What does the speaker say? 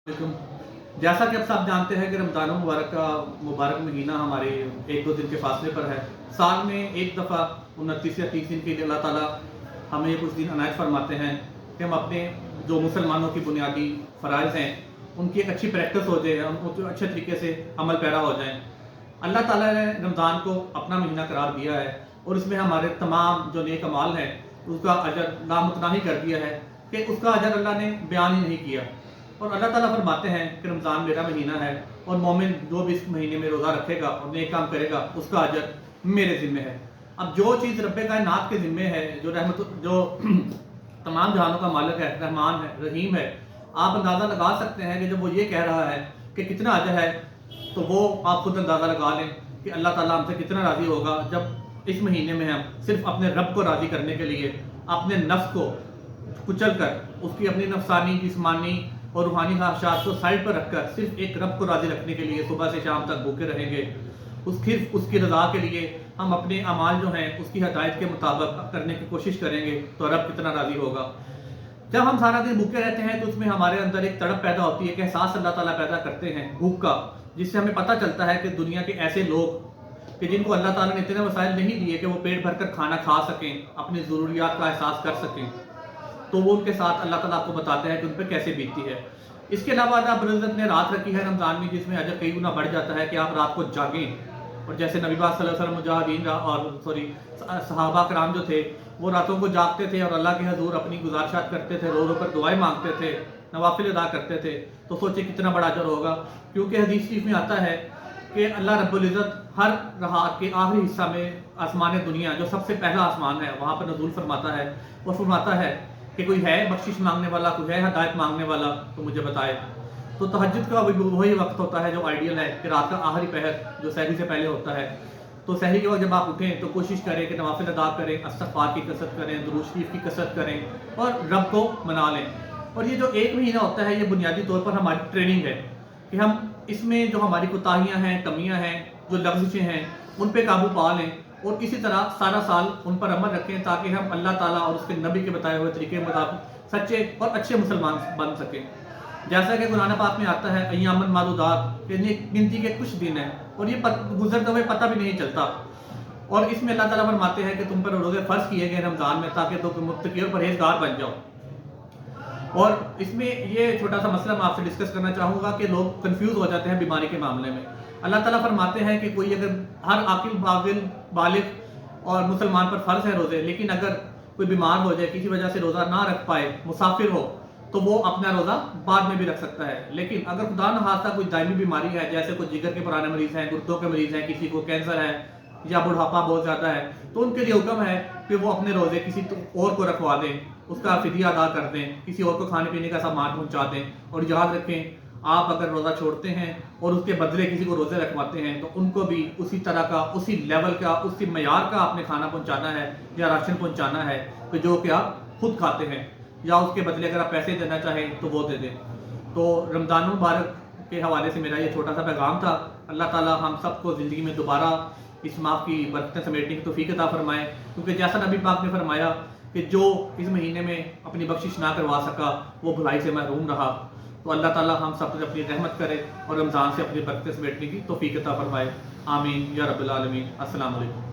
वालेकुम। जैसा कि आप सब जानते हैं कि रमज़ान मुबारक का मुबारक महीना हमारे 1-2 दिन के फासले पर है। साल में एक दफ़ा 29 या 30 दिन के लिए अल्लाह ताला हमें ये कुछ दिन अनायत फरमाते हैं कि हम अपने जो मुसलमानों की बुनियादी फ़राइज़ हैं उनकी एक अच्छी प्रैक्टिस हो जाए, उनको अच्छे तरीके से अमल पैरा हो जाएँ। अल्लाह ताला ने रमज़ान को अपना महीना करार दिया है और इसमें हमारे तमाम जो नेक अमाल हैं उसका अजर नामुतनाही कर दिया है कि उसका अजर अल्लाह ने बयान ही नहीं किया। और अल्लाह ताला फरमाते हैं कि रमज़ान मेरा महीना है और मोमिन जो भी इस महीने में रोज़ा रखेगा और नेक काम करेगा उसका अजर मेरे ज़िम्मे है। अब जो चीज़ रब्बे कायनात के ज़िम्मे है, जो तमाम जहानों का मालिक है, रहमान है, रहीम है, आप अंदाज़ा लगा सकते हैं कि जब वो ये कह रहा है कि कितना अजर है, तो वो आप खुद अंदाज़ा लगा लें कि अल्लाह ताला हमसे कितना राज़ी होगा जब इस महीने में हम सिर्फ अपने रब को राज़ी करने के लिए अपने नफ्स को कुचल कर उसकी अपनी नफसानी, जिस्मानी और रूहानी ख्वाहिशात को साइड पर रखकर सिर्फ एक रब को राज़ी रखने के लिए सुबह से शाम तक भूखे रहेंगे। सिर्फ उसकी रज़ा के लिए हम अपने अमाल जो हैं उसकी हदायत के मुताबिक करने की कोशिश करेंगे तो रब कितना राज़ी होगा। जब हम सारा दिन भूखे रहते हैं तो उसमें हमारे अंदर एक तड़प पैदा होती है कि एहसास अल्लाह ताला पैदा करते हैं भूख का, जिससे हमें पता चलता है कि दुनिया के ऐसे लोग कि जिनको अल्लाह ताला ने इतने वसाइल नहीं दिए कि वो पेट भर कर खाना खा सकें, अपनी ज़रूरियात का एहसास कर सकें, तो वो उनके साथ अल्लाह ताला आपको बताते हैं कि उन पर कैसे बीतती है। इसके अलावा अल्लाह रब्बुल इज़्ज़त ने रात रखी है रमज़ान में जिसमें अजर कई गुना बढ़ जाता है कि आप रात को जागें। और जैसे नबी पाक सल्लल्लाहु अलैहि वसल्लम मुजाहिदीन और सहाबा कराम जो थे वो रातों को जागते थे और अल्लाह के हजूर अपनी गुजारिशात करते थे, रो रो कर दुआएं मांगते थे, नवाफिल अदा करते थे। तो सोचे कितना बड़ा अजर होगा, क्योंकि हदीस शरीफ में आता है कि अल्लाह रब्बुल इज़्ज़त हर रात के आखिरी हिस्सा में आसमान दुनिया जो सबसे पहला आसमान है वहाँ पर नज़ूल फरमाता है और फरमाता है कि कोई है बख्शिश मांगने वाला, कोई है हदायत मांगने वाला तो मुझे बताए। तो तहज्जुद का वही वक्त होता है जो आइडियल है कि रात का आखिरी पहर जो सहरी से पहले होता है। तो सहरी के वक्त जब आप उठें तो कोशिश करें कि नवाफिल अदा करें, इस्तिग़फ़ार की कसरत करें, दुरूद शरीफ की कसरत करें और रब को मना लें। और ये जो एक महीना होता है ये बुनियादी तौर पर हमारी ट्रेनिंग है कि हम इसमें जो हमारी कोताहियाँ हैं, कमियाँ हैं, जो लफ्ज़ें हैं उन पर काबू पा लें और इसी तरह सारा साल उन पर अमल रखें ताकि हम अल्लाह ताला और उसके नबी के बताए हुए तरीके के मुताबिक सच्चे और अच्छे मुसलमान बन सकें। जैसा कि कुरान पाक में आता है अय्यामन मादूदात, गिनती के कुछ दिन हैं और ये गुजरते हुए पता भी नहीं चलता। और इसमें अल्लाह ताला फरमाते हैं कि तुम पर रोज़े फ़र्ज़ किए गए रमज़ान में ताकि तुम मुत्तकी और परहेज़गार बन जाओ। और इसमें ये छोटा सा मसला मैं आपसे डिस्कस करना चाहूँगा कि लोग कंफ्यूज हो जाते हैं बीमारी के मामले में। अल्लाह ताला फरमाते हैं कि कोई अगर हर आकिल बालिग और मुसलमान पर फ़र्ज़ है रोज़े, लेकिन अगर कोई बीमार हो जाए, किसी वजह से रोज़ा ना रख पाए, मुसाफिर हो, तो वो अपना रोज़ा बाद में भी रख सकता है। लेकिन अगर खुदा न खास्ता कोई दायमी बीमारी है, जैसे कोई जिगर के पुराने मरीज़ हैं, गुर्दों के मरीज़ हैं, किसी को कैंसर है या बुढ़ापा बहुत ज़्यादा है, तो उनके लिए हुक्म है कि वो अपने रोज़े किसी और को रखवा दें, उसका फिदिया अदा कर दें, किसी और को खाने पीने का सामान पहुँचा दें। और याद रखें, आप अगर रोज़ा छोड़ते हैं और उसके बदले किसी को रोज़े रखवाते हैं तो उनको भी उसी तरह का, उसी लेवल का, उसी मयार का आपने खाना पहुँचाना है या राशन पहुँचाना है कि जो कि आप खुद खाते हैं, या उसके बदले अगर आप पैसे देना चाहें तो वो दे दें। तो रमज़ान मुबारक के हवाले से मेरा ये छोटा सा पैगाम था। अल्लाह ताला हम सबको ज़िंदगी में दोबारा इस माह की बरकतें समेटने की तौफीक अता फरमाए, क्योंकि जैसा नबी पाक ने फरमाया कि जो इस महीने में अपनी बख्शिश ना करवा सका वो भलाई से महरूम रहा। तो अल्लाह ताला हम सब पर अपनी रहमत करे और रमज़ान से अपनी बरकतें समेटने की तौफीक अता फरमाए। आमीन या रब्बिल आलमीन। अस्सलाम वालेकुम।